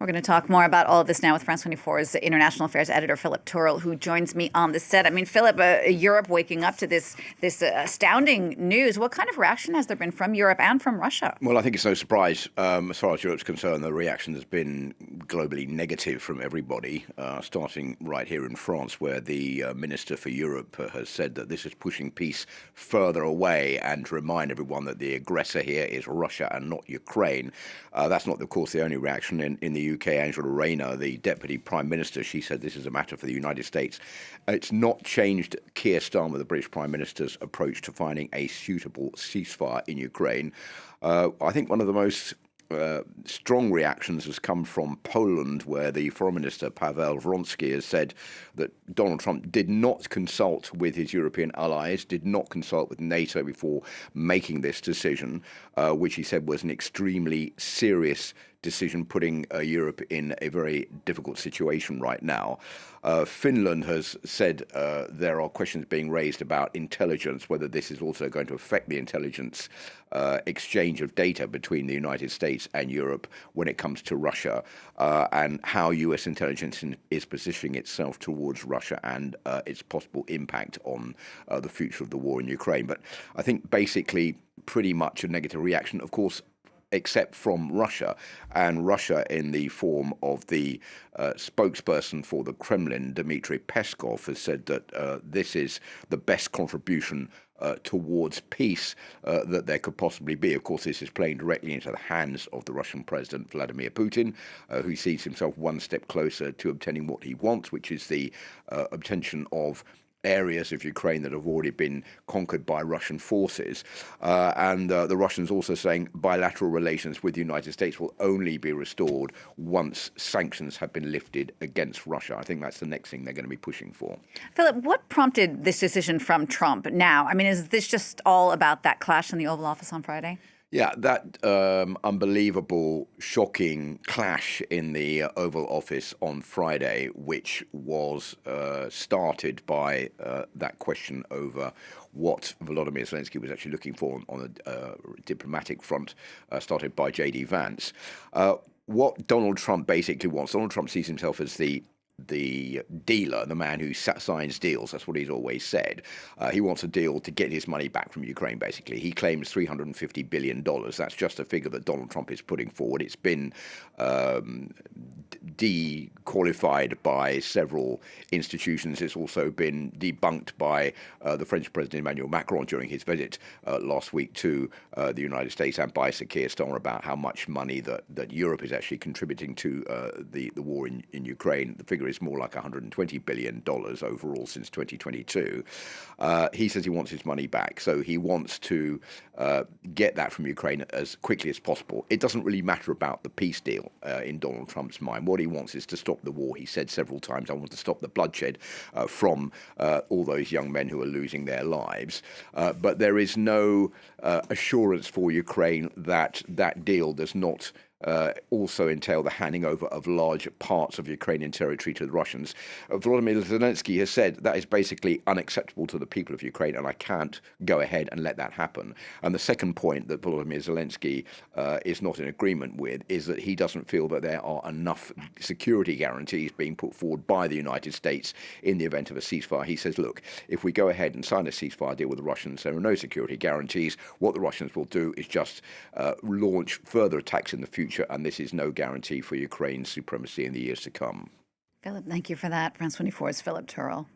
We're going to talk more about all of this now with France 24's international affairs editor, Philip Turle, who joins me on the set. I mean, Philip, Europe waking up to this astounding news. What kind of reaction has there been from Europe and from Russia? Well, I think it's no surprise. As far as Europe's concerned, the reaction has been globally negative from everybody, starting right here in France, where the Minister for Europe has said that this is pushing peace further away, and to remind everyone that the aggressor here is Russia and not Ukraine. That's not, of course, the only reaction in the UK. Angela Rayner, the Deputy Prime Minister, she said this is a matter for the United States. It's not changed Keir Starmer, the British Prime Minister's approach to finding a suitable ceasefire in Ukraine. I think one of the most strong reactions has come from Poland, where the Foreign Minister Paweł Wronski has said that Donald Trump did not consult with his European allies, did not consult with NATO before making this decision, which he said was an extremely serious decision, putting Europe in a very difficult situation right now. Finland has said there are questions being raised about intelligence, whether this is also going to affect the intelligence exchange of data between the United States and Europe when it comes to Russia, and how US intelligence is positioning itself towards Russia and its possible impact on the future of the war in Ukraine. But I think basically pretty much a negative reaction, of course, except from Russia, and Russia in the form of the spokesperson for the Kremlin, Dmitry Peskov, has said that this is the best contribution towards peace that there could possibly be. Of course, this is playing directly into the hands of the Russian President Vladimir Putin, who sees himself one step closer to obtaining what he wants, which is the obtention of areas of Ukraine that have already been conquered by Russian forces. And the Russians also saying bilateral relations with the United States will only be restored once sanctions have been lifted against Russia. I think that's the next thing they're going to be pushing for. Philip, what prompted this decision from Trump now? I mean, is this just all about that clash in the Oval Office on Friday? Yeah, that unbelievable, shocking clash in the Oval Office on Friday, which was started by that question over what Volodymyr Zelensky was actually looking for on a diplomatic front, started by J.D. Vance. What Donald Trump basically wants, Donald Trump sees himself as the dealer, the man who signs deals. That's what he's always said. He wants a deal to get his money back from Ukraine, basically. He claims $350 billion. That's just a figure that Donald Trump is putting forward. It's been dequalified by several institutions. It's also been debunked by the French President Emmanuel Macron during his visit last week to the United States, and by Sir Keir Starmer about how much money that Europe is actually contributing to the war in Ukraine. The figure is more like $120 billion overall since 2022. He says he wants his money back, so he wants to get that from Ukraine as quickly as possible. It doesn't really matter about the peace deal in Donald Trump's mind. What he wants is to stop the war. He said several times, I want to stop the bloodshed from all those young men who are losing their lives. But there is no assurance for Ukraine that that deal does not also entail the handing over of large parts of Ukrainian territory to the Russians. Volodymyr Zelensky has said that is basically unacceptable to the people of Ukraine, and I can't go ahead and let that happen. And the second point that Volodymyr Zelensky is not in agreement with is that he doesn't feel that there are enough security guarantees being put forward by the United States in the event of a ceasefire. He says, look, if we go ahead and sign a ceasefire deal with the Russians, there are no security guarantees. What the Russians will do is just launch further attacks in the future, and this is no guarantee for Ukraine's supremacy in the years to come. Philip, thank you for that. France 24's Philip Turle.